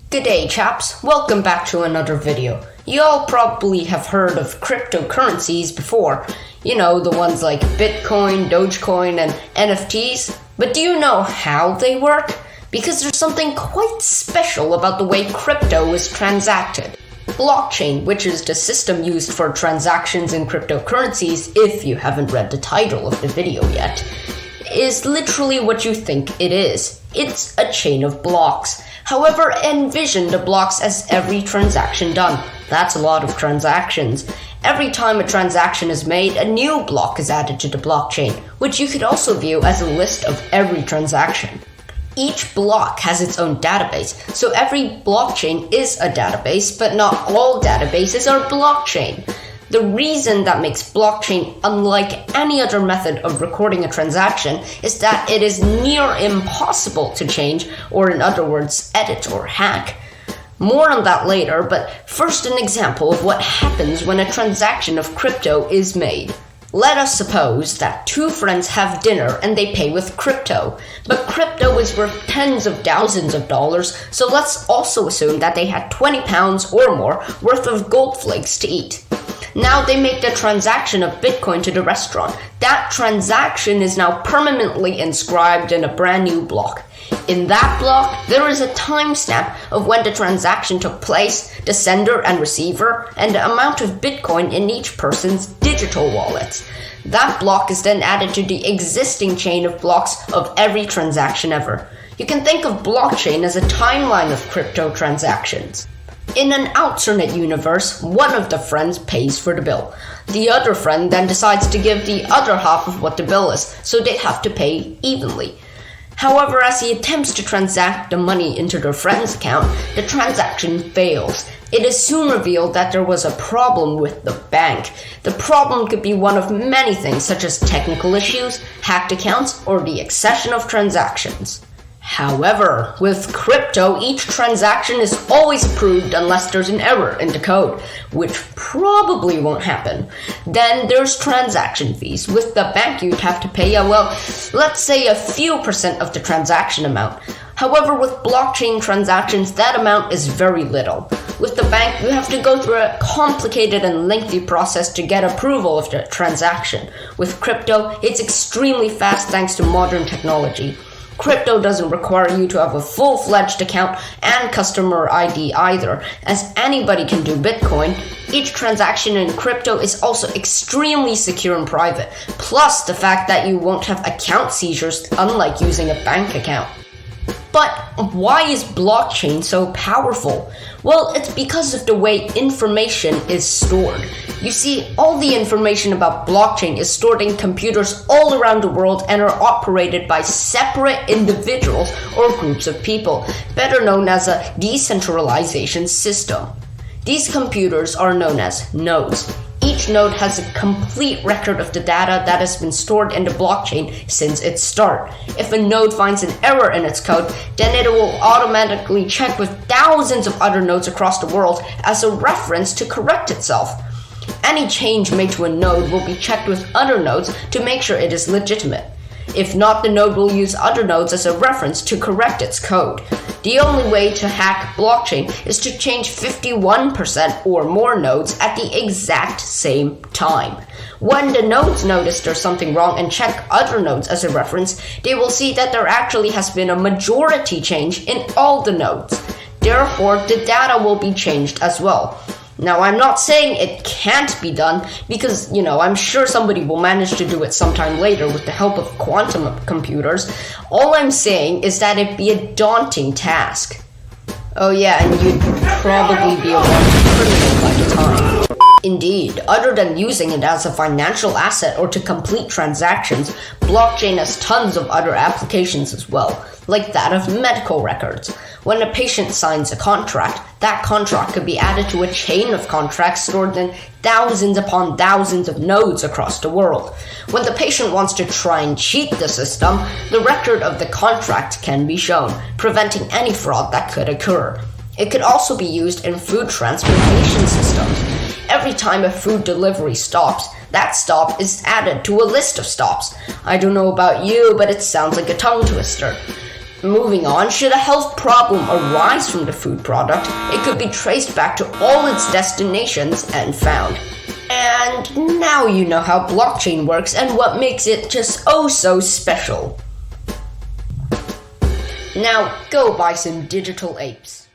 G'day chaps, welcome back to another video. You all probably have heard of cryptocurrencies before. You know, the ones like Bitcoin, Dogecoin, and NFTs. But do you know how they work? Because there's something quite special about the way crypto is transacted. Blockchain, which is the system used for transactions in cryptocurrencies, if you haven't read the title of the video yet, is literally what you think it is. It's a chain of blocks. However, envision the blocks as every transaction done. That's a lot of transactions. Every time a transaction is made, a new block is added to the blockchain, which you could also view as a list of every transaction. Each block has its own database, so every blockchain is a database, but not all databases are blockchain. The reason that makes blockchain unlike any other method of recording a transaction is that it is near impossible to change, or in other words, edit or hack. More on that later, but first an example of what happens when a transaction of crypto is made. Let us suppose that two friends have dinner and they pay with crypto, but crypto is worth tens of thousands of dollars, so let's also assume that they had 20 pounds or more worth of gold flakes to eat. Now they make the transaction of Bitcoin to the restaurant. That transaction is now permanently inscribed in a brand new block. In that block, there is a timestamp of when the transaction took place, the sender and receiver, and the amount of Bitcoin in each person's digital wallets. That block is then added to the existing chain of blocks of every transaction ever. You can think of blockchain as a timeline of crypto transactions. In an alternate universe, one of the friends pays for the bill. The other friend then decides to give the other half of what the bill is, so they have to pay evenly. However, as he attempts to transact the money into their friend's account, the transaction fails. It is soon revealed that there was a problem with the bank. The problem could be one of many things, such as technical issues, hacked accounts, or the accession of transactions. However, with crypto, each transaction is always approved unless there's an error in the code, which probably won't happen. Then there's transaction fees. With the bank, you'd have to pay, let's say a few % of the transaction amount. However, with blockchain transactions, that amount is very little. With the bank, you have to go through a complicated and lengthy process to get approval of the transaction. With crypto, it's extremely fast thanks to modern technology. Crypto doesn't require you to have a full-fledged account and customer ID either, as anybody can do Bitcoin. Each transaction in crypto is also extremely secure and private, plus the fact that you won't have account seizures unlike using a bank account. But why is blockchain so powerful? Well, it's because of the way information is stored. You see, all the information about blockchain is stored in computers all around the world and are operated by separate individuals or groups of people, better known as a decentralization system. These computers are known as nodes. Each node has a complete record of the data that has been stored in the blockchain since its start. If a node finds an error in its code, then it will automatically check with thousands of other nodes across the world as a reference to correct itself. Any change made to a node will be checked with other nodes to make sure it is legitimate. If not, the node will use other nodes as a reference to correct its code. The only way to hack blockchain is to change 51% or more nodes at the exact same time. When the nodes notice there's something wrong and check other nodes as a reference, they will see that there actually has been a majority change in all the nodes. Therefore, the data will be changed as well. Now, I'm not saying it can't be done because, I'm sure somebody will manage to do it sometime later with the help of quantum computers. All I'm saying is that it'd be a daunting task. Oh yeah, and you'd probably be a wanted criminal by the time. Indeed, other than using it as a financial asset or to complete transactions, blockchain has tons of other applications as well, like that of medical records. When a patient signs a contract, that contract could be added to a chain of contracts stored in thousands upon thousands of nodes across the world. When the patient wants to try and cheat the system, the record of the contract can be shown, preventing any fraud that could occur. It could also be used in food transportation systems. Every time a food delivery stops, that stop is added to a list of stops. I don't know about you, but it sounds like a tongue twister. Moving on, should a health problem arise from the food product, it could be traced back to all its destinations and found. And now you know how blockchain works and what makes it just oh so special. Now go buy some digital apes.